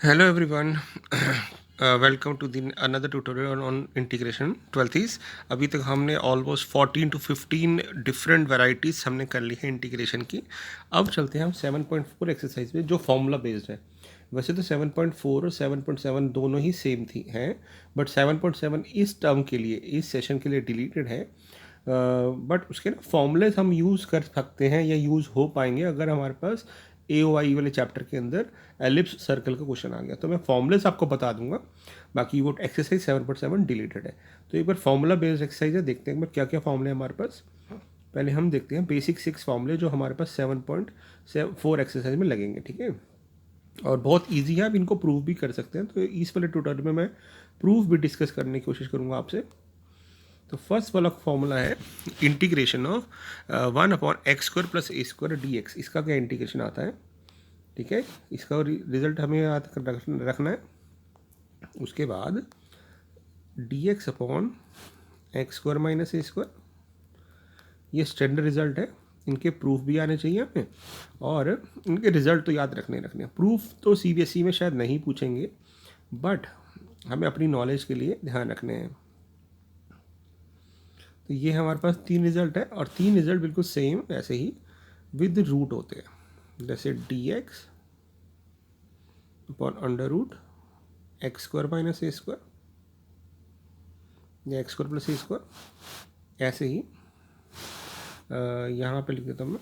Hello everyone. Welcome to दिन another tutorial on integration ट्वेल्थीज। अभी तक हमने ऑलमोस्ट 14 टू 15 डिफरेंट वैरायटीज़ हमने कर ली है इंटीग्रेशन की। अब चलते हैं हम 7.4 एक्सरसाइज में जो फॉर्मूला बेस्ड है। वैसे तो 7.4 और 7.7 दोनों ही सेम थी हैं, बट 7.7 इस टर्म के लिए, इस सेशन के लिए डिलीटेड है। बट उसके ना फॉर्मूलेज हम यूज़ कर सकते हैं या यूज़ हो पाएंगे अगर हमारे पास AOI वाले चैप्टर के अंदर एलिप्स सर्कल का क्वेश्चन आ गया। तो मैं फॉर्मूलेस आपको बता दूंगा, बाकी वो एक्सरसाइज 7.7 डिलीटेड है। तो एक बार फॉर्मूला बेस्ड एक्सरसाइज है, देखते हैं एक बार क्या क्या फॉर्मूले हमारे पास। पहले हम देखते हैं बेसिक 6 फॉर्मूले जो हमारे पास 7.4 एक्सरसाइज में लगेंगे, ठीक है। और बहुत ईजी है, आप इनको प्रूव भी कर सकते हैं। तो इस वाले ट्यूटोरियल में मैं प्रूफ भी डिस्कस करने की कोशिश करूँगा आपसे। तो फर्स्ट वाला फॉर्मूला है integration of 1/x² + a² dx। इसका क्या इंटीग्रेशन आता है, ठीक है। इसका रिजल्ट हमें याद रखना है। उसके बाद dx/(x²-a²), ये स्टैंडर्ड रिजल्ट है। इनके प्रूफ भी आने चाहिए हमें, और इनके रिजल्ट तो याद रखने प्रूफ तो CBSE में शायद नहीं पूछेंगे, बट हमें अपनी नॉलेज के लिए ध्यान रखने हैं। तो ये हमारे पास 3 रिजल्ट है, और 3 रिजल्ट बिल्कुल सेम ऐसे ही विद रूट होते हैं। जैसे dx/√(x²-a²) या x² + a²। ऐसे ही यहाँ पे लिख देता हूँ मैं।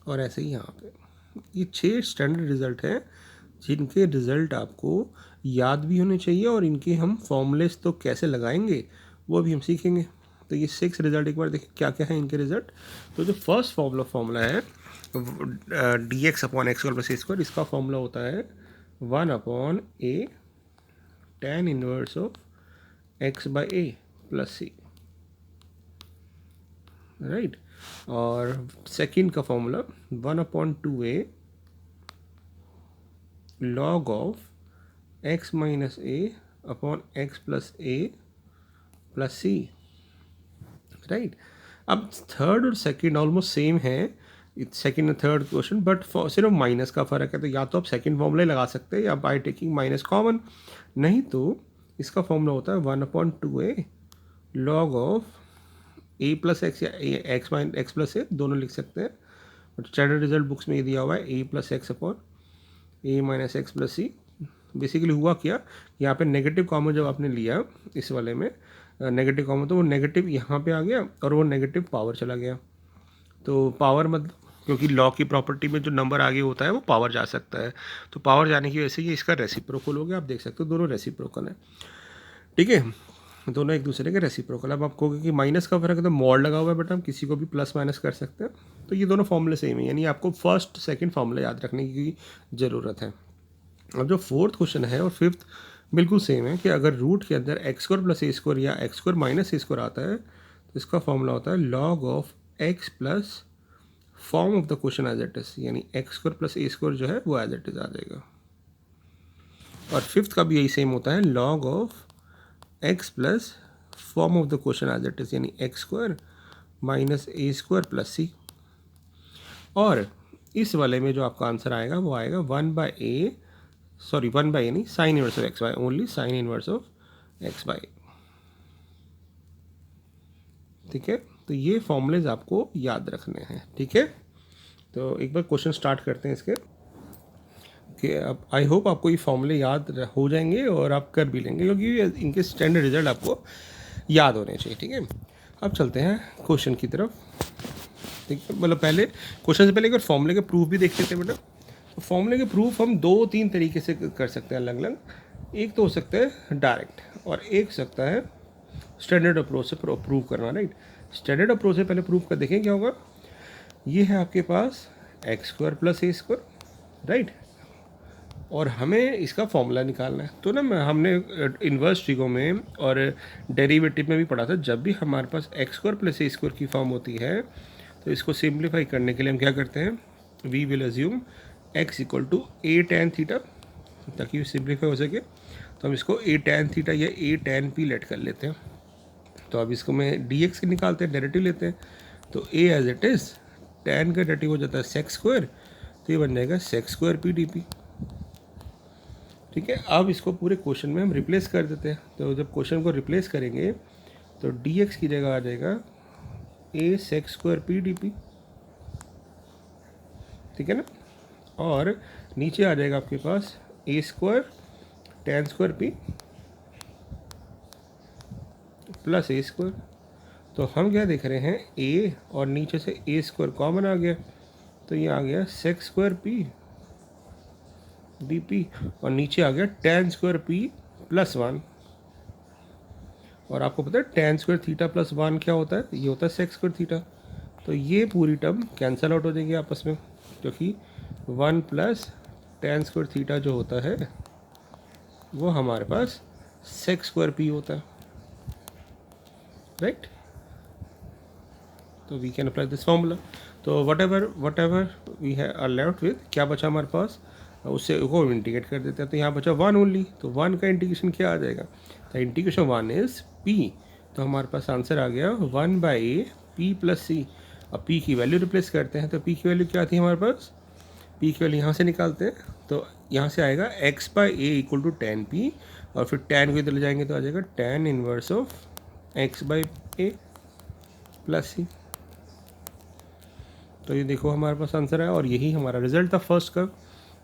और ऐसे ही यहाँ पे ये 6 स्टैंडर्ड रिजल्ट हैं, जिनके रिजल्ट आपको याद भी होने चाहिए, और इनके हम फॉर्मूलेस तो कैसे लगाएंगे वो भी हम सीखेंगे। तो ये 6 रिजल्ट एक बार देखिए क्या क्या है इनके रिजल्ट। तो जो फर्स्ट फॉर्मूला है dx/(x²-a²), इसका फॉर्मूला होता है 1/a tan inverse of x/a + c, right. और सेकंड का formula 1/2a log of x - a/x + a + c, right. अब थर्ड और सेकंड ऑलमोस्ट सेम है, सेकंड और थर्ड क्वेश्चन, बट सिर्फ माइनस का फ़र्क है। तो या तो आप सेकंड फॉर्मूला लगा सकते हैं या बाय टेकिंग माइनस कॉमन, नहीं तो इसका फॉर्मूला होता है 1/2a log of a + x या x + a, दोनों लिख सकते हैं। बट स्टैंडर्ड रिजल्ट बुक्स में ये दिया हुआ है a + x/a - x + c। Basically हुआ क्या, यहाँ पे नेगेटिव कॉमन जब आपने लिया इस वाले में, नेगेटिव कॉमन, तो वो नेगेटिव यहाँ पे आ गया और वो नेगेटिव पावर चला गया। तो पावर मतलब, क्योंकि लॉ की प्रॉपर्टी में जो नंबर आगे होता है वो पावर जा सकता है, तो पावर जाने की वजह से ये इसका रेसिप्रोकल हो गया। आप देख सकते हो दोनों रेसिप्रोकल है, ठीक है, दोनों एक दूसरे के रेसिप्रोकल। अब आप कहोगे कि माइनस का फर्क है तो मॉड लगा हुआ है, बट हम किसी को भी प्लस माइनस कर सकते हैं। तो ये दोनों फॉर्मूले सेम है, यानी आपको फर्स्ट सेकंड फॉर्मूला याद रखने की ज़रूरत है। अब जो फोर्थ क्वेश्चन है और फिफ्थ बिल्कुल सेम है कि अगर रूट के अंदर x² + a² या x² - a² आता है, तो इसका फॉर्मूला होता है log of x plus form of the question as it is, यानी x² + a² जो है वो एज इट इज आ जाएगा। और फिफ्थ का भी यही सेम होता है, log of x plus form of the question as it is, यानी x² - a² + c। और इस वाले में जो आपका आंसर आएगा वो आएगा 1/a नहीं, sign inverse of x/a, only sign inverse of x/a, ठीक है। तो ये फॉर्मूलेज आपको याद रखने हैं, ठीक है। तो एक बार क्वेश्चन स्टार्ट करते हैं इसके, कि अब आई होप आपको ये फॉर्मूले याद हो जाएंगे और आप कर भी लेंगे, क्योंकि इनके स्टैंडर्ड रिजल्ट आपको याद होने चाहिए, ठीक है। अब चलते हैं क्वेश्चन की तरफ, ठीक है। मतलब पहले क्वेश्चन से पहले एक बार फॉर्मूले के प्रूफ भी देख लेते हैं बेटा। तो फॉर्मूले के प्रूफ हम 2-3 तरीके से कर सकते हैं अलग अलग। एक तो हो सकता है डायरेक्ट, और एक हो सकता है स्टैंडर्ड अप्रोच से प्रूव करना, राइट। स्टैंडर्ड अप्रोच से पहले प्रूफ कर देखें क्या होगा। ये है आपके पास x² + a², राइट, और हमें इसका फॉर्मूला निकालना है। तो ना हमने इन्वर्स ट्रिगो में और डेरिवेटिव में भी पढ़ा था, जब भी हमारे पास x² + a² की फॉर्म होती है, तो इसको सिंप्लीफाई करने के लिए हम क्या करते हैं, we will assume x equal to a tan theta, ताकि सिंप्लीफाई हो सके तो हम इसको ए टैन थीटा या ए टैन पी लेट कर लेते हैं। तो अब इसको मैं डी एक्स निकालते हैं, डेरिवेटिव लेते हैं। तो a as it is tan का डेरिवेटिव हो जाता है सेक स्क्वायर, तो ये बन जाएगा sec square P D P. ठीक है, अब इसको पूरे क्वेश्चन में हम रिप्लेस कर देते हैं। तो जब क्वेश्चन को रिप्लेस करेंगे तो डी एक्स की जगह आ जाएगा ए sec square P D P. ठीक है ना, और नीचे आ जाएगा आपके पास A square tan square P plus A square. तो हम क्या देख रहे हैं, ए और नीचे से ए स्क्वायर कॉमन आ गया, तो ये आ गया sec square P D p, और नीचे आ गया टैन स्क्वायर पी प्लस 1। और आपको पता है टैन स्क्वायर थीटा प्लस 1 क्या होता है, ये होता है सेक स्क्वायर थीटा। तो ये पूरी टर्म कैंसिल आउट हो जाएगी आपस में, क्योंकि 1 प्लस टैन स्क्वायर थीटा जो होता है वो हमारे पास सेक स्क्वायर पी होता है, राइट। तो we can apply this formula. तो whatever we are left with, क्या बचा हमारे पास, उससे को इंटीग्रेट कर देते हैं। तो यहाँ बचा 1 ओनली, तो 1 का इंटीग्रेशन क्या आ जाएगा, तो इंटीग्रेशन 1 इज p। तो हमारे पास आंसर आ गया 1/a p प्लस सी। अब p की वैल्यू रिप्लेस करते हैं, तो p की वैल्यू क्या आती है हमारे पास, p की वैल्यू यहाँ से निकालते हैं। तो यहाँ से आएगा x/a equal to tan p, और फिर tan को इधर ले जाएंगे तो आ जाएगा tan inverse of x/a plus सी। तो ये देखो हमारे पास आंसर है, और यही हमारा रिजल्ट था फर्स्ट का,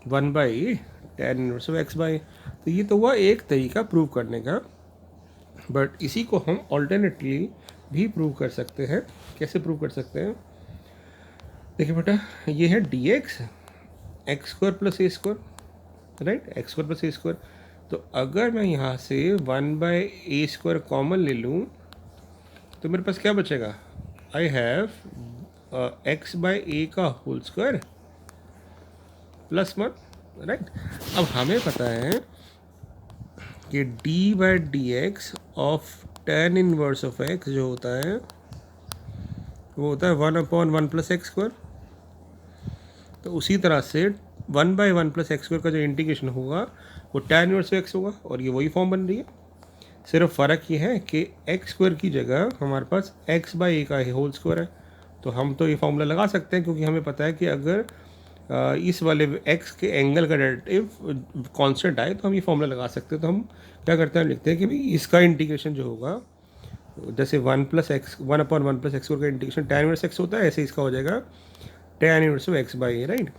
1/a tan inverse of x/a। तो ये तो हुआ एक तरीका प्रूव करने का, बट इसी को हम ऑल्टरनेटली भी प्रूव कर सकते हैं। कैसे प्रूव कर सकते हैं, देखिए बेटा, ये है D X X square plus ए square, right, X square plus ए स्क्वायर। तो अगर मैं यहाँ से 1/a स्क्वायर कॉमन ले लूँ तो मेरे पास क्या बचेगा, आई हैव x/a का होल स्क्वायर प्लस 1, राइट। अब हमें पता है कि d/dx of tan inverse of x जो होता है वो होता है 1/1 प्लस एक्स स्क्वायर। तो उसी तरह से 1/1 प्लस एक्स स्क्वायर का जो इंटीग्रेशन होगा वो tan इनवर्स ऑफ x होगा, और ये वही फॉर्म बन रही है। सिर्फ फ़र्क ये है कि एक्स स्क्वायर की जगह हमारे पास x/a का होल स्क्वायर है। तो हम तो ये फॉर्मूला लगा सकते हैं, क्योंकि हमें पता है कि अगर इस वाले x के एंगल का डेरिवेटिव कांस्टेंट आए तो हम ये फॉर्मूला लगा सकते हैं। तो हम क्या करते हैं, लिखते हैं कि भाई इसका इंटीग्रेशन जो होगा, जैसे 1/1 प्लस एक्स स्क्वायर का इंटीग्रेशन tan इनवर्स x होता है, ऐसे इसका हो जाएगा tan inverse of x/a, right.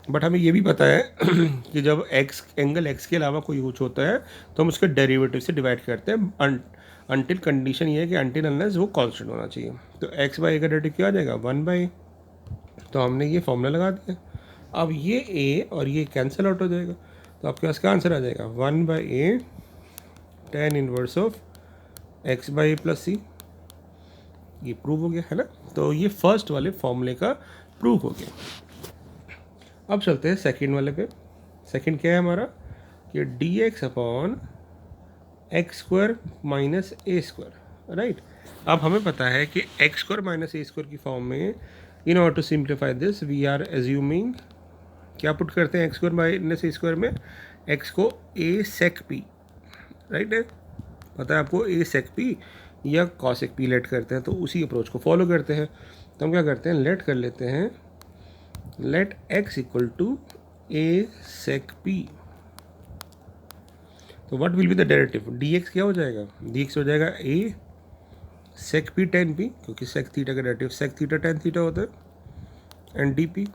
But हमें ये भी पता है कि जब एंगल x के अलावा कोई कुछ होता है तो हम उसके डेरिवेटिव से डिवाइड करते हैं, अनटिल कंडीशन ये है कि अनटिल अनलेस वो कांस्टेंट होना चाहिए। तो x/a का डेरिवेटिव क्या आ जाएगा, 1/a। तो हमने ये फॉर्मूला लगा दिया। अब ये a और ये कैंसिल आउट हो जाएगा, तो आपके पास क्या आंसर आ जाएगा, 1/a tan inverse of x/a plus C. ये प्रूव हो गया है ना। तो ये फर्स्ट वाले फॉर्मूले का प्रूव हो गया। अब चलते हैं सेकंड वाले पे। सेकंड क्या है हमारा, कि dx upon X square minus ए स्क्वायर, राइट। अब हमें पता है कि एक्स स्क्वायर माइनस ए स्क्वायर की फॉर्म में, in order to simplify this, we are assuming, क्या पुट करते हैं एक्स स्क्वायर माइनस ए स्क्वायर में, एक्स को ए सेक पी, राइट है, पता है आपको, A sec P or cosec P let करते हैं। तो उसी अप्रोच को फॉलो करते हैं। तो हम क्या करते हैं, लेट कर लेते हैं, let x equal to A sec P. तो what will be the derivative, dx क्या हो जाएगा, dx हो जाएगा a sec P tan p, क्योंकि सेक थीटा का derivative sec theta tan theta होता है, एंड dp।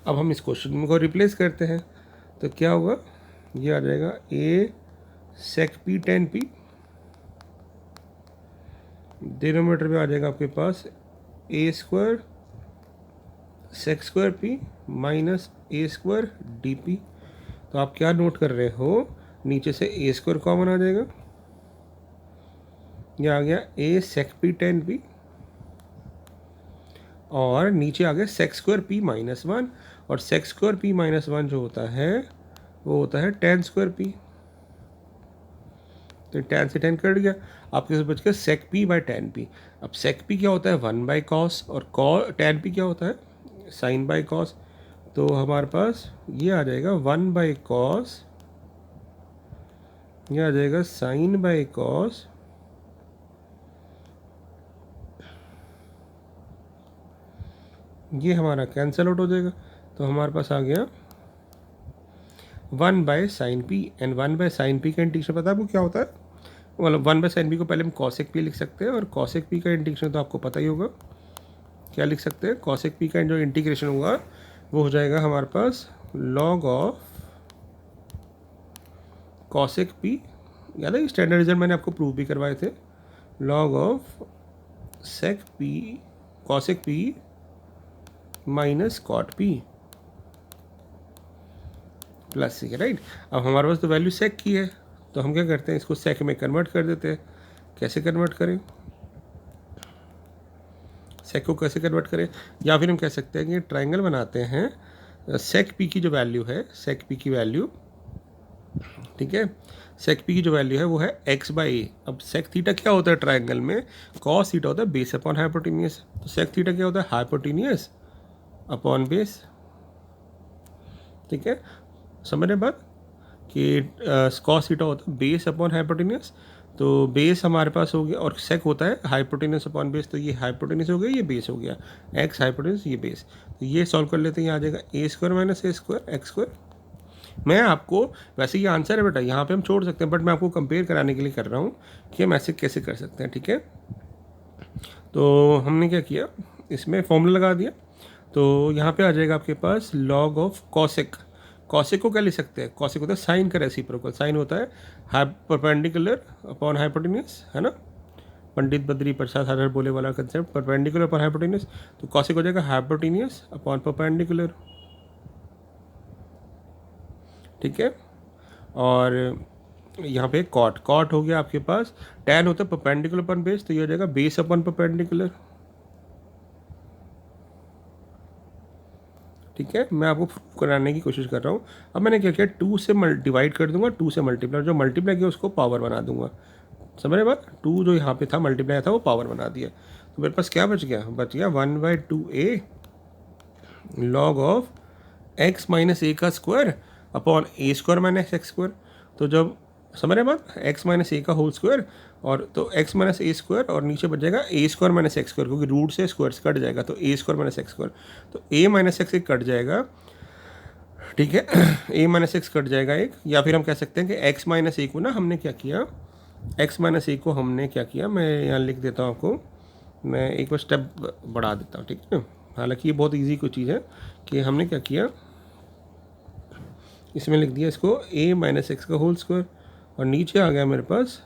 अब हम इस क्वेश्चन को रिप्लेस करते हैं, तो क्या होगा, ये आ जाएगा a sec P tan p, denominator में आ जाएगा आपके पास A square sec square P minus A square D P. तो आप क्या नोट कर रहे हो, नीचे से ए स्क्वायर कॉमन आ जाएगा, ये आ गया ए सेक पी tan पी, और नीचे आ गया सेक स्क्वायर पी माइनस 1, और सेक स्क्वायर पी माइनस 1 जो होता है वो होता है tan स्क्वायर पी। तो tan से tan कट गया, आपके साथ बच गया सेक पी बाई tan पी। अब सेक पी क्या होता है, 1/cos, और tan पी क्या होता है, साइन बाई कॉस। तो हमारे पास ये आ जाएगा 1/cos, ये आ जाएगा sin/cos, ये हमारा कैंसिल आउट हो जाएगा। तो हमारे पास आ गया 1/sin p, and 1/sin p का इंटीग्रेशन पता है आपको क्या होता है? मतलब 1/sin p को पहले हम cosec p लिख सकते हैं, और cosec p का इंटीग्रेशन तो आपको पता ही होगा, क्या लिख सकते हैं? cosec p का जो इंटीग्रेशन होगा वो हो जाएगा हमारे पास log ऑफ cosec p, याद है स्टैंडर्ड रिजल्ट मैंने आपको प्रूव भी करवाए थे, log ऑफ sec p cosec p minus cot p plus c, right. अब हमारे पास तो वैल्यू सेक की है, तो हम क्या करते हैं, इसको सेक में कन्वर्ट कर देते हैं। कैसे कन्वर्ट करें, सेक को कैसे कन्वर्ट करें, या फिर हम कह सकते हैं कि ट्रायंगल बनाते हैं, सेक पी की जो वैल्यू है, सेक पी की वैल्यू, ठीक है, सेक पी की जो वैल्यू है वो है x/a। अब सेक थीटा क्या होता है ट्रायंगल में? कॉस थीटा होता है बेस अपॉन हाइपोटेनियस। तो सेक थीटा क्या होता है? हाइपोटेनियस अपॉन बेस, ठीक है। समझ रहे बात कि कॉस थीटा होता है बेस अपॉन हाइपोटेनियस, तो बेस हमारे पास हो गया, और सेक होता है हाइपोटेनियस अपॉन बेस, तो ये हाइपोटेनियस हो गया, ये बेस हो गया, एक्स हाइपोटेनियस, ये बेस। तो ये सॉल्व कर लेते हैं, यहाँ आ जाएगा a² माइनस a² x²। मैं आपको, वैसे ये आंसर है बेटा, यहाँ पे हम छोड़ सकते हैं, बट मैं आपको कंपेयर कराने के लिए कर रहा हूँ कि हम ऐसे कैसे कर सकते हैं, ठीक है। तो हमने क्या किया, इसमें फॉर्मूला लगा दिया, तो यहाँ पे आ जाएगा आपके पास log ऑफ कॉसेक। कॉसेक को क्या लिख सकते हैं? कॉसेक होता है साइन का रेसिप्रोकल, साइन होता है परपेंडिकुलर अपॉन हाइपोटेनियस, है ना, पंडित बद्री प्रसाद हर बोले वाला कंसेप्ट, परपेंडिकुलर अपॉन हाइपोटेनियस। तो कॉसेक हो जाएगा हाइपोटेनियस अपॉन परपेंडिकुलर, ठीक है। और यहाँ पे कॉट, कॉट हो गया आपके पास, टैन होता है परपेंडिकुलर अपॉन बेस, तो ये हो जाएगा बेस अपॉन परपेंडिकुलर, ठीक है। मैं आपको प्रूव कराने की कोशिश कर रहा हूँ। अब मैंने क्या किया, 2 से डिवाइड कर दूंगा, 2 से मल्टीप्लाई, जो मल्टीप्लाई किया उसको पावर बना दूंगा। समझ रहे बात? 2 जो यहाँ पे था मल्टीप्लाई था वो पावर बना दिया, तो मेरे पास क्या बच गया? बच गया 1/2a log of x minus a का square upon a² minus x²। तो जब, समझ रहे बात, x माइनस a का होल स्क्वायर, और तो x माइनस a² और नीचे बच जाएगा a² माइनस x², क्योंकि रूट से स्क्वायर्स कट जाएगा, तो a² माइनस x², तो a माइनस x एक कट जाएगा, ठीक है। a माइनस x कट जाएगा एक, या फिर हम कह सकते हैं कि x माइनस a को ना हमने क्या किया, x माइनस a को हमने क्या किया, मैं यहाँ लिख देता हूँ आपको, मैं एक बार स्टेप बढ़ा देता हूँ, ठीक है। हालांकि ये बहुत इजी कोई चीज़ है कि हमने क्या किया, इसमें लिख दिया इसको a माइनस एक्स का होल स्क्वायर, और नीचे आ गया मेरे पास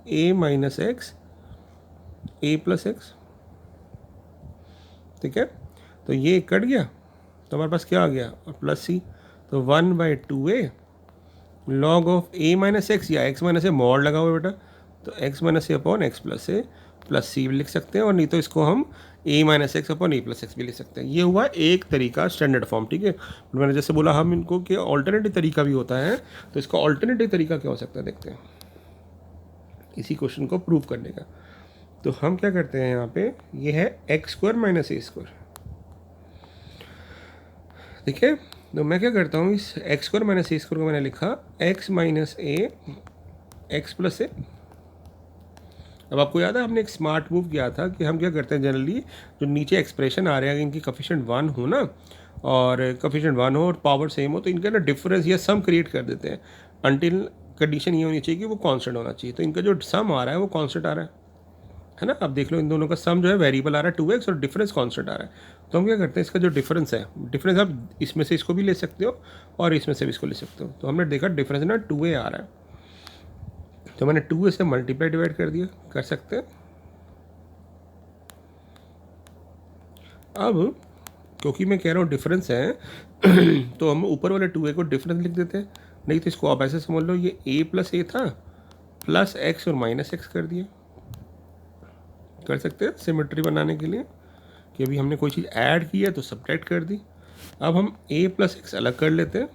a minus X a plus x, ठीक है। तो ये कट गया, तो हमारे पास क्या आ गया, और प्लस सी, तो 1/2a log of a minus x, या x माइनस ए मॉड लगा हुआ बेटा, तो x माइनस ए अपॉन एक्स प्लस ए प्लस सी भी लिख सकते हैं, और नहीं तो इसको हम a minus x upon a plus x भी लिख सकते हैं। ये हुआ एक तरीका स्टैंडर्ड फॉर्म, ठीक है। मैंने जैसे बोला हम इनको कि ऑल्टरनेटिव तरीका भी होता है, तो इसका ऑल्टरनेटिव तरीका क्या हो सकता है देखते हैं, इसी क्वेश्चन को प्रूव करने का। तो हम क्या करते हैं, यहाँ पे ये है x² माइनस a², ठीक है। तो मैं क्या करता हूँ, इस x² माइनस a² को मैंने लिखा x minus a X plus A. अब आपको याद है हमने एक स्मार्ट मूव किया था कि हम क्या करते हैं, जनरली जो नीचे एक्सप्रेशन आ रहे हैं इनकी कोफिशिएंट 1 हो ना, और कोफिशिएंट 1 हो और पावर सेम हो, तो इनका ना डिफरेंस या सम क्रिएट कर देते हैं, अंटिल कंडीशन ये होनी चाहिए कि वो कांस्टेंट होना चाहिए। तो इनका जो सम आ रहा है वो कांस्टेंट आ रहा है ना। अब देख लो इन दोनों का सम जो है वेरिएबल आ रहा है 2x, और डिफरेंस कांस्टेंट आ रहा है। तो हम क्या करते हैं, इसका जो डिफरेंस है, डिफरेंस आप इसमें से इसको भी ले सकते हो और इसमें से भी इसको ले सकते हो। तो हमने देखा डिफरेंस ना 2a आ रहा है, तो मैंने 2a से मल्टीप्लाई डिवाइड कर दिया, कर सकते हैं। अब क्योंकि मैं कह रहा हूँ डिफरेंस है तो हम ऊपर वाले 2a को डिफरेंस लिख देते हैं, नहीं तो इसको आप ऐसे समझ लो ये a प्लस ए था प्लस x और माइनस एक्स कर दिया, कर सकते हैं सिमेट्री बनाने के लिए कि अभी हमने कोई चीज़ ऐड की है तो सब्ट्रैक्ट कर दी। अब हम a प्लस एक्स अलग कर लेते हैं,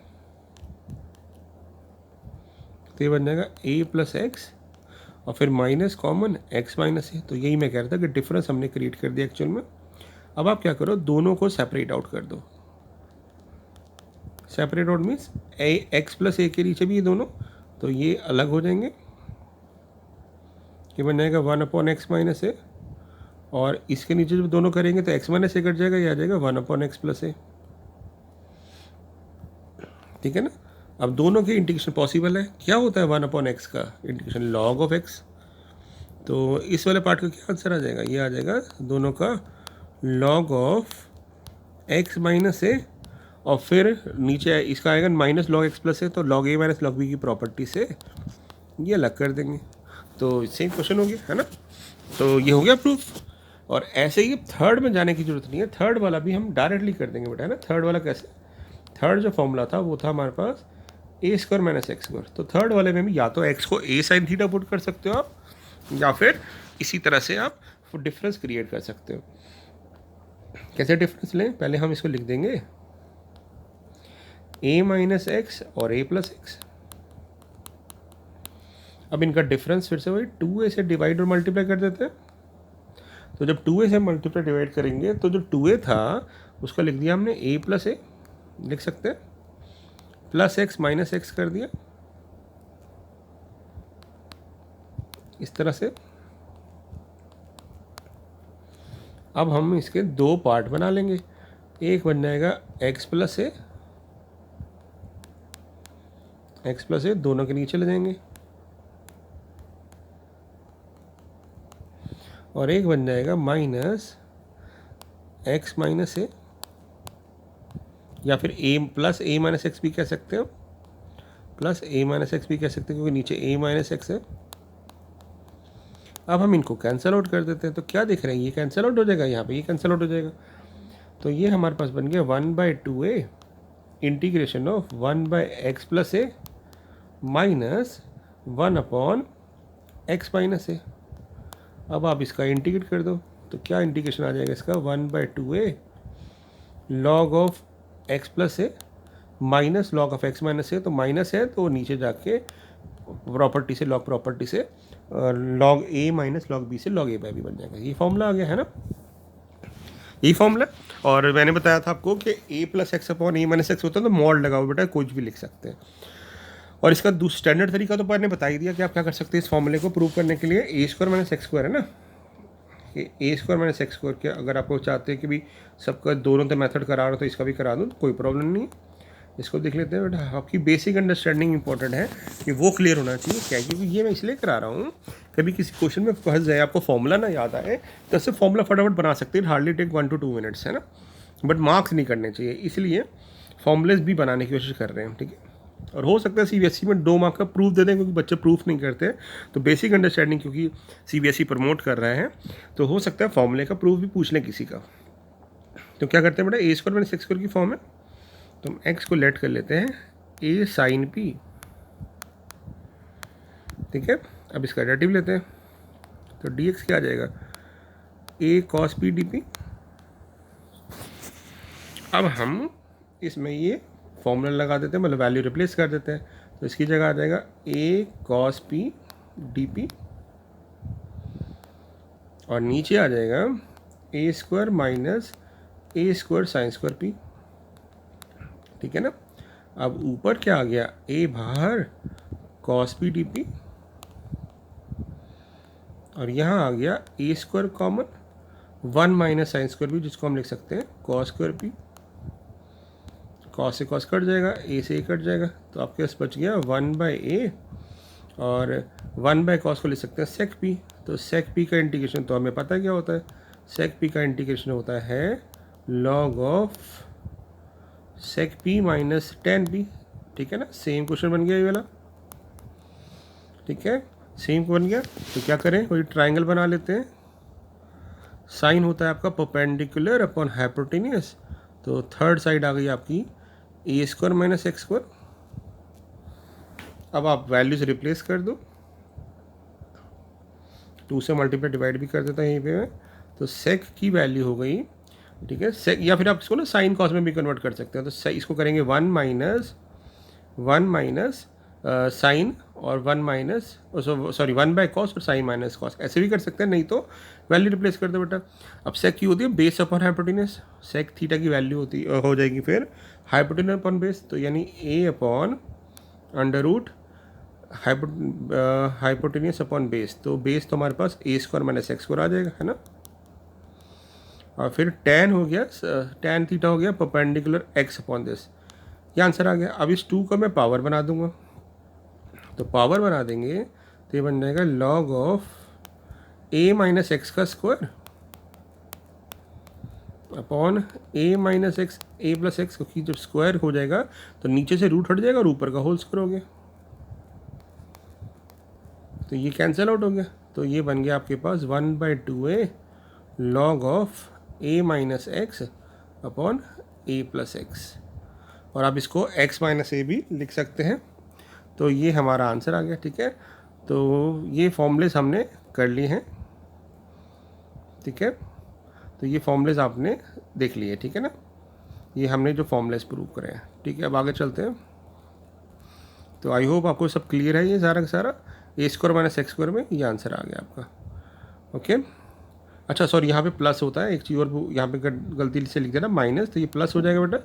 तो ये बन जाएगा a प्लस एक्स और फिर माइनस कॉमन x माइनस ए। तो यही मैं कह रहा था कि डिफरेंस हमने क्रिएट कर दिया एक्चुअल में। अब आप क्या करो, दोनों को सेपरेट आउट कर दो, separate out means X plus A के नीचे भी ये दोनों, तो ये अलग हो जाएंगे, ये बन जाएगा 1/x - ए, और इसके नीचे जब दोनों करेंगे तो x - ए कट जाएगा, ये आ जाएगा 1/x + ए। ठीक है ना। अब दोनों के इंटीग्रेशन पॉसिबल है। क्या होता है 1/x का इंटीग्रेशन? Log of x। तो इस वाले पार्ट का क्या आंसर आ जाएगा? ये आ जाएगा दोनों का लॉग ऑफ x - ए, और फिर नीचे इसका आएगा माइनस लॉग x + ए, तो लॉग a - लॉग b की प्रॉपर्टी से ये अलग कर देंगे। तो सेम क्वेश्चन हो गया, है ना। तो ये हो गया प्रूफ। और ऐसे ही थर्ड में जाने की जरूरत नहीं है, थर्ड वाला भी हम डायरेक्टली कर देंगे बेटा, है ना। थर्ड वाला कैसे? थर्ड जो फॉर्मूला था वो था हमारे पास a² - x²। तो थर्ड वाले में भी या तो x को a sin थीटा पुट कर सकते हो आप, या फिर इसी तरह से आप डिफरेंस क्रिएट कर सकते हो। कैसे डिफरेंस लें? पहले हम इसको लिख देंगे a - x और a + x। अब इनका डिफरेंस फिर से वही 2a से डिवाइड और मल्टीप्लाई कर देते हैं। तो जब 2a से मल्टीप्लाई डिवाइड करेंगे तो जो 2a था उसका लिख दिया हमने a + a, लिख सकते हैं, प्लस x - x कर दिया इस तरह से। अब हम इसके दो पार्ट बना लेंगे, एक बन जाएगा x + a, दोनों के नीचे ले जाएंगे, और एक बन जाएगा माइनस x - a, या फिर a + a - x भी कह सकते हो, प्लस a - x भी कह सकते हैं, क्योंकि नीचे a - x है। अब हम इनको कैंसिल आउट कर देते हैं, तो क्या देख रहे हैं? ये कैंसिल आउट हो जाएगा, यहाँ पे ये कैंसिल आउट हो जाएगा। तो ये हमारे पास बन गया 1/2a integration of 1/x + a minus 1/x - a। अब आप इसका इंटीग्रेट कर दो, तो क्या इंटीग्रेशन आ जाएगा इसका? 1/2a log of x + a minus log of x - a। तो माइनस है तो नीचे जाके प्रॉपर्टी से, लॉग प्रॉपर्टी से log a minus log b से लॉग a/b बन जाएगा। ये फॉर्मूला आ गया, है ना। यही फॉर्मूला। और मैंने बताया था आपको कि a + x / a - x होता है तो मॉड लगाओ बेटा, कुछ भी लिख सकते हैं। और इसका स्टैंडर्ड तरीका तो मैंने बता ही दिया कि आप क्या कर सकते हैं इस फॉर्मूले को प्रूव करने के लिए। a² - x² है ना, ये a² - x² के अगर आपको चाहते हैं कि भी सबका दोनों तो मेथड करा रहा हो तो इसका भी करा दूँ, कोई प्रॉब्लम नहीं। इसको देख लेते हैं बेटा। आपकी बेसिक अंडरस्टैंडिंग इंपॉर्टेंट है कि वो क्लियर होना चाहिए क्या, क्योंकि ये मैं इसलिए करा रहा हूँ कभी किसी क्वेश्चन में फंस जाए, आपको फॉर्मूला ना याद आए तो उससे फॉर्मूला फटाफट बना सकते हैं, हार्डली टेक 1 to 2 मिनट्स, है ना। बट मार्क्स नहीं करने चाहिए, इसलिए फॉर्मूलेस भी बनाने की कोशिश कर रहे हैं, ठीक है। और हो सकता है CBSE में 2 मार्क का प्रूफ दे दें, क्योंकि बच्चे प्रूफ नहीं करते। तो बेसिक अंडरस्टैंडिंग क्योंकि CBSE प्रमोट कर रहे हैं, तो हो सकता है फॉर्मूले का प्रूफ भी पूछ लें किसी का। तो क्या करते हैं बेटा, a² - x² की फॉर्म है, तो हम x को लेट कर लेते हैं a sin p, ठीक है। अब इसका डेरिवेटिव लेते हैं, तो dx क्या आ जाएगा? a cos p dp। अब हम इसमें ये फॉर्मूला लगा देते हैं, मतलब वैल्यू रिप्लेस कर देते हैं। तो इसकी जगह आ जाएगा a cos p dp, और नीचे आ जाएगा a² minus a² sin² p, ठीक है ना। अब ऊपर क्या आ गया? a बाहर cos p dp, और यहाँ आ गया a² common 1 minus sin² p, जिसको हम लिख सकते हैं cos² p। cos से cos कट जाएगा, a से a कट जाएगा, तो आपके पास बच गया 1/a, और 1/cos को लिख सकते हैं sec p। तो sec p का इंटीग्रेशन तो हमें पता है क्या होता है, sec p का इंटीग्रेशन होता है log ऑफ sec p minus tan p, ठीक है ना। सेम क्वेश्चन बन गया ये वाला, ठीक है, सेम बन गया। तो क्या करें, कोई ट्राइंगल बना लेते हैं। साइन होता है आपका परपेंडिकुलर अपॉन हाइपोटेन्यूस, तो थर्ड साइड आ गई आपकी a² - x²। अब आप वैल्यूज रिप्लेस कर दो, 2 से मल्टीप्लाई डिवाइड भी कर देता है यहीं पे मैं, तो सेक की वैल्यू हो गई, ठीक है, सेक, या फिर आप इसको ना साइन कॉस में भी कन्वर्ट कर सकते हैं। तो इसको करेंगे 1 माइनस साइन और 1 माइनस 1/cos और साइन माइनस कॉस, ऐसे भी कर सकते हैं। नहीं तो वैल्यू रिप्लेस कर दो बेटा। अब सेक की होती है base upon hypotenuse, sec theta की वैल्यू होती हो जाएगी फिर हाइपोटेनस अपॉन बेस, तो यानी A upon under root hypotenuse upon base, तो बेस तो हमारे पास A square minus x square आ जाएगा, है ना। और फिर tan हो गया, tan थीटा हो गया परपेंडिकुलर x अपॉन दिस, ये आंसर आ गया। अब इस 2 का मैं पावर बना दूंगा, तो पावर बना देंगे तो ये बन जाएगा log of a minus X का square upon a minus X a plus X, क्योंकि जब स्क्वायर हो जाएगा तो नीचे से रूट हट जाएगा और ऊपर का होल स्क्वायर हो गया, तो ये कैंसिल आउट हो गया। तो ये बन गया आपके पास 1/2a log of a minus x upon a plus x, और आप इसको x माइनस ए भी लिख सकते हैं। तो ये हमारा आंसर आ गया, ठीक है। तो ये फॉर्मूलेस हमने कर लिए हैं, ठीक है। तो ये फॉर्मूलेस आपने देख लिए, ठीक है ना, ये हमने जो फॉर्मूलेस प्रूव करे हैं, ठीक है। अब आगे चलते हैं। तो आई होप आपको सब क्लियर है, ये सारा का सारा ए स्क्वायर माइनस एक्स स्क्वायर में ये आंसर आ गया आपका, ओके। अच्छा सॉरी, यहाँ पे प्लस होता है, एक चीज़ और यहाँ पे गलती से लिख देना माइनस, तो ये प्लस हो जाएगा बेटा।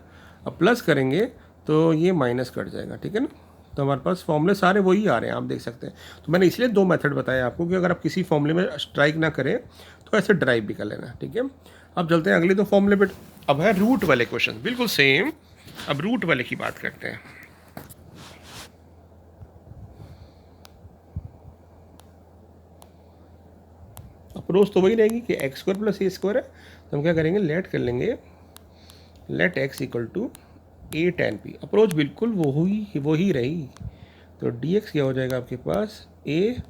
अब प्लस करेंगे तो ये माइनस कट जाएगा, ठीक है ना। तो हमारे पास फॉर्मूले सारे वही आ रहे हैं, आप देख सकते हैं। तो मैंने इसलिए 2 मेथड बताया आपको कि अगर आप किसी फॉर्मूले में स्ट्राइक ना करें तो ऐसे ड्राइव भी कर लेना, ठीक है। अब चलते हैं अगले 2 फॉर्मूले पे। अब है रूट वाले क्वेश्चन, बिल्कुल सेम। अब रूट वाले की बात करते हैं। अप्रोच तो वही रहेगी कि एक्स स्क्वायर प्लस ए स्क्वायर है, तो हम क्या करेंगे, लेट कर लेंगे let x equal to a tan p. Approach बिल्कुल वही रही। तो डी एक्स क्या हो जाएगा आपके पास, A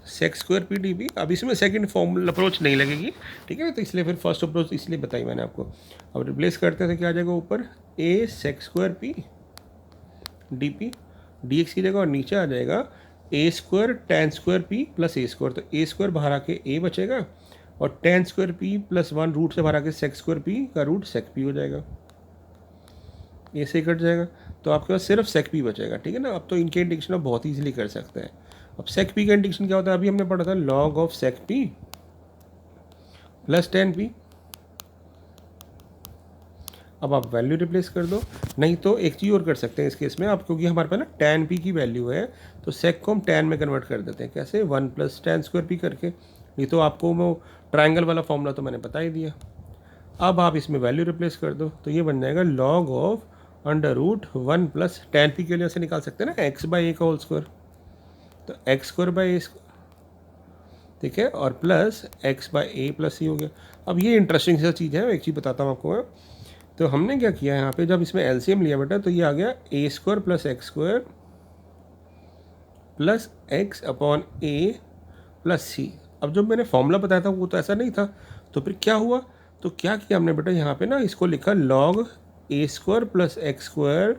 sec square P D B. अब इसमें सेकंड फॉर्मूला अप्रोच नहीं लगेगी, ठीक है ना, तो इसलिए फिर फर्स्ट अप्रोच इसलिए बताई मैंने आपको। अब रिप्लेस करते थे, क्या आ जाएगा ऊपर, a sec square P D p d x की जगह, और नीचे आ जाएगा a square tan square P plus A square. तो ए स्क्वायर बाहर आके ए बचेगा, और tan square P plus 1 root से बाहर आके सेक्स स्क्वायर पी का रूट सेक पी हो जाएगा, ए से कट जाएगा, तो आपके पास सिर्फ सेक पी बचेगा, ठीक है ना। अब तो इनके इंडिकेशन आप बहुत ईजिली कर सकते हैं। अब सेक पी का इंडिकेशन क्या होता है, अभी हमने पढ़ा था log of sec p plus tan p. अब आप वैल्यू रिप्लेस कर दो, नहीं तो एक चीज़ और कर सकते हैं इस केस में आप, क्योंकि हमारे पास ना टेन पी की वैल्यू है, तो सेक को हम टेन में कन्वर्ट कर देते हैं। कैसे, 1 प्लस टेन स्क्वायर पी करके। नहीं तो आपको वो ट्राइंगल वाला फॉर्मूला तो मैंने बता ही दिया। अब आप इसमें वैल्यू रिप्लेस कर दो, तो ये बन जाएगा log of under root 1 plus tan p के लिए ऐसे निकाल सकते हैं ना, एक्स बाई ए का होल स्क्वायर, तो x square by a square, ठीक है, और plus x by a plus c हो गया। अब ये इंटरेस्टिंग सा चीज़ है, एक चीज़ बताता हूँ आपको। तो हमने क्या किया यहाँ पे, जब इसमें एलसीएम लिया बेटा, तो ये आ गया a square plus x square plus x upon a plus c. अब जब मैंने फॉर्मूला बताया था वो तो ऐसा नहीं था, तो फिर क्या हुआ, तो क्या किया हमने बेटा, यहाँ पे ना इसको लिखा log a square plus x square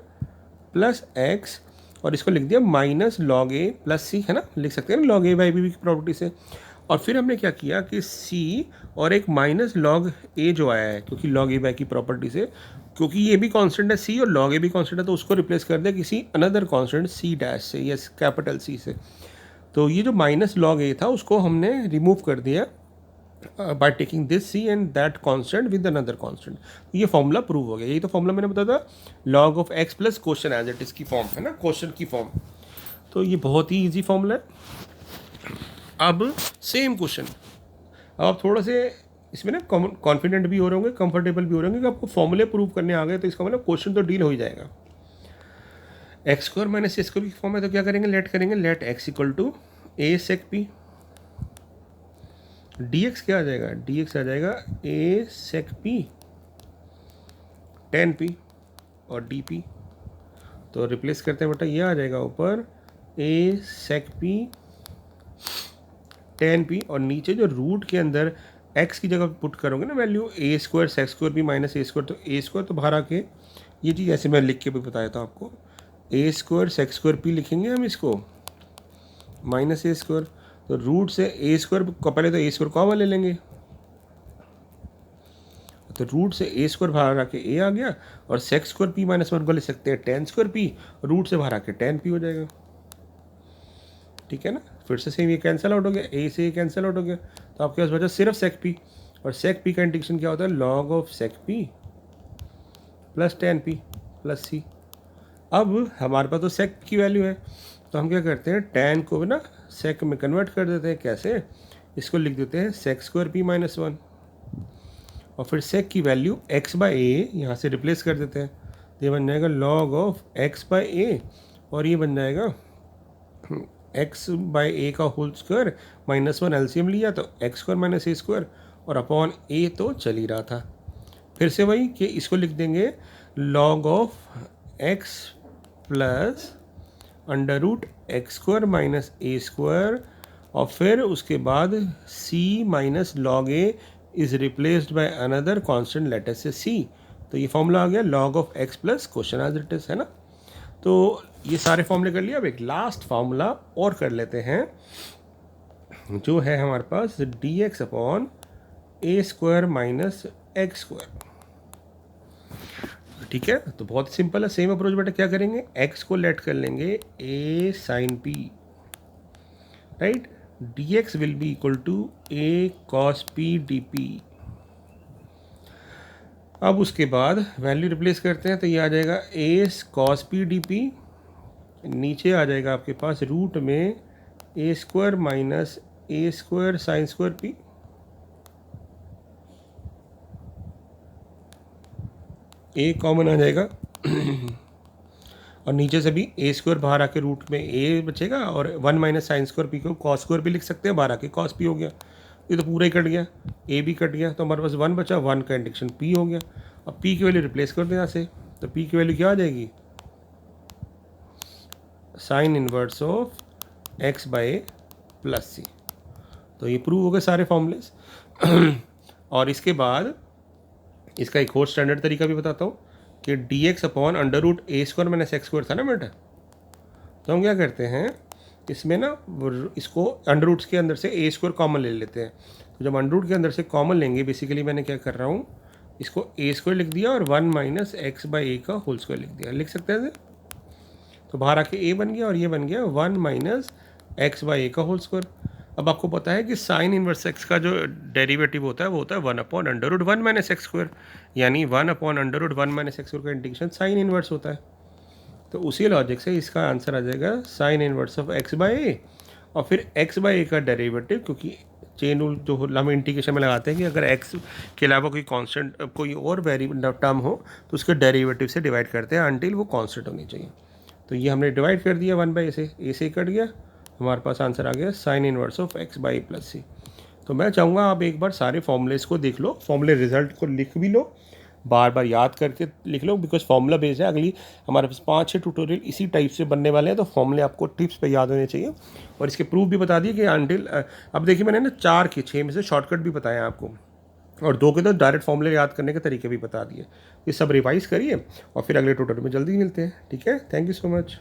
plus x, और इसको लिख दिया minus log a plus c, है ना, लिख सकते हैं ना लॉग ए बाई बी की प्रॉपर्टी से। और फिर हमने क्या किया कि सी और एक माइनस लॉग ए जो आया है, क्योंकि लॉग ए बाई की प्रॉपर्टी से, क्योंकि ये भी कांस्टेंट है सी और लॉग ए भी कांस्टेंट है, तो उसको रिप्लेस कर दिया किसी अनदर कांस्टेंट सी डैश से, यस कैपिटल सी से। तो ये जो माइनस लॉग ए था उसको हमने रिमूव कर दिया by taking this c and that constant with another constant. ये फॉर्मूला प्रूव हो गया। यही तो फॉर्मूला मैंने बताया था, log of x plus question as it is की फॉर्म, है ना, क्वेश्चन की फॉर्म। तो ये बहुत ही ईजी फॉर्मूला है। अब सेम क्वेश्चन, अब आप थोड़ा से इसमें ना कॉन्फिडेंट भी हो रहे होंगे, कंफर्टेबल भी हो रहे होंगे कि आपको फॉर्मूले प्रूव करने आ गए, तो इसका मतलब क्वेश्चन तो डील हो ही जाएगा। एक्स स्क्वायर माइनस ए स्क्वायर की फॉर्म है, तो क्या करेंगे, लेट करेंगे, let x equal to A sec p. D x क्या आ जाएगा, डी एक्स आ जाएगा ए सेक पी टेन पी और डी पी। तो रिप्लेस करते हैं बेटा, ये आ जाएगा ऊपर a sec p tan p, और नीचे जो रूट के अंदर एक्स की जगह पुट करोगे ना value, a square sec square P minus A square, तो ए स्क्वायर तो बाहर आके, ये चीज़ ऐसे मैं लिख के भी बताया था आपको, ए स्क्वायर सेक स्क्वायर पी लिखेंगे हम इसको माइनस ए स्क्वायर, तो रूट से ए स्क्वायर को पहले तो ए स्क्वायर कॉमन ले लेंगे, तो रूट से ए स्क्वायर बाहर आके ए आ गया, और सेक स्क्वायर पी माइनस 1 को ले सकते हैं टेन स्क्वायर पी, रूट से बाहर आके टेन पी हो जाएगा, ठीक है ना। फिर से सेम ये कैंसिल आउट हो गया, ए से ये कैंसिल आउट हो गया, तो आपके पास बचा सिर्फ सेक पी। और सेक पी का इंटीग्रेशन क्या होता है, log of sec p plus tan p plus c. अब हमारे पास तो सेक की वैल्यू है, तो हम क्या करते हैं, टेन को ना सेक में कन्वर्ट कर देते हैं। कैसे, इसको लिख देते हैं sec square P minus one, और फिर सेक की वैल्यू एक्स बाई ए यहाँ से रिप्लेस कर देते हैं, तो ये बन जाएगा log of x by a, और ये बन जाएगा एक्स बाई ए का whole square minus one LCM लिया तो एक्स स्क्वायर माइनस ए स्क्वायर, और अपॉन ए तो चल ही रहा था। फिर से वही कि इसको लिख देंगे log of x plus under root x square minus A square, और फिर उसके बाद c minus log a is replaced by another constant letter से c। तो ये फॉर्मूला आ गया log of x plus question as it is, है ना। तो ये सारे फॉर्मूले कर लिया। अब एक लास्ट फार्मूला और कर लेते हैं, जो है हमारे पास डी एक्स अपॉन ए स्क्वायर माइनस एक्स स्क्वायर। ठीक है, तो बहुत सिंपल है। सेम अप्रोच बेटा क्या करेंगे, x को लेट कर लेंगे a sine p, right. dx will be equal to a cos p dp। अब उसके बाद वैल्यू रिप्लेस करते हैं, तो ये आ जाएगा a cos p dp, नीचे आ जाएगा आपके पास रूट में a square minus A square sine square p, a common आ जाएगा और नीचे से भी ए स्क्वायर बाहर आके रूट में ए बचेगा, और one minus sine square P को कॉस स्क्वायर भी लिख सकते हैं, बाहर आके कॉस पी हो गया। ये तो पूरा ही कट गया, ए भी कट गया, तो हमारे पास वन बचा, वन का इंडक्शन पी हो गया। अब पी की वैल्यू रिप्लेस कर दें यहाँ से, तो पी की वैल्यू क्या आ जाएगी, sine inverse of x by plus सी। तो ये प्रूव हो गए सारे फॉर्मूलेस। और इसके बाद इसका एक और स्टैंडर्ड तरीका भी बताता हूँ कि d x upon under root a square minus x square था ना बेटा, तो हम क्या करते हैं इसमें ना, इसको अंडर रूट्स के अंदर से ए स्क्वायर कॉमन ले लेते हैं। तो जब अंडर रूट के अंदर से कॉमन लेंगे, बेसिकली मैंने क्या कर रहा हूँ, इसको ए स्क्वायर लिख दिया और one minus x by a का होल स्क्वायर लिख दिया, लिख सकते हैं। तो बाहर आके ए बन गया और ये बन गया one minus x by a का होल स्क्वायर। अब आपको पता है कि साइन इनवर्स एक्स का जो डेरिवेटिव होता है वो होता है one upon under root one minus x square, यानी one upon under root one minus x square का इंटीग्रेशन साइन इनवर्स होता है। तो उसी लॉजिक से इसका आंसर आ जाएगा sine inverse of x by a, और फिर एक्स बाई ए का डेरिवेटिव, क्योंकि चेन रूल जो हम इंटीग्रेशन में लगाते हैं कि अगर एक्स के अलावा कोई कांस्टेंट कोई और वेरिएबल टर्म हो तो उसके डेरिवेटिव से डिवाइड करते हैं अनटिल वो कांस्टेंट होनी चाहिए। तो ये हमने डिवाइड कर दिया वन बाई ए से कट गया, हमारे पास आंसर आ गया sine inverse of x by plus सी। तो मैं चाहूँगा आप एक बार सारे फॉर्मूलेस को देख लो, फॉर्मूले रिजल्ट को लिख भी लो, बार बार याद करके लिख लो, बिकॉज फॉर्मूला बेस्ड है। अगली हमारे पास 5-6 ट्यूटोरियल इसी टाइप से बनने वाले हैं, तो फॉर्मूले आपको टिप्स पे याद होने चाहिए। और इसके प्रूफ भी बता दिए कि अनटिल, अब देखिए मैंने ना 4 के 6 में से शॉर्टकट भी बताया आपको, और 2 के तो डायरेक्ट फॉर्मूले याद करने के तरीके भी बता दिए। ये सब रिवाइज करिए और फिर अगले ट्यूटोरियल में जल्दी मिलते हैं। ठीक है, थैंक यू सो मच।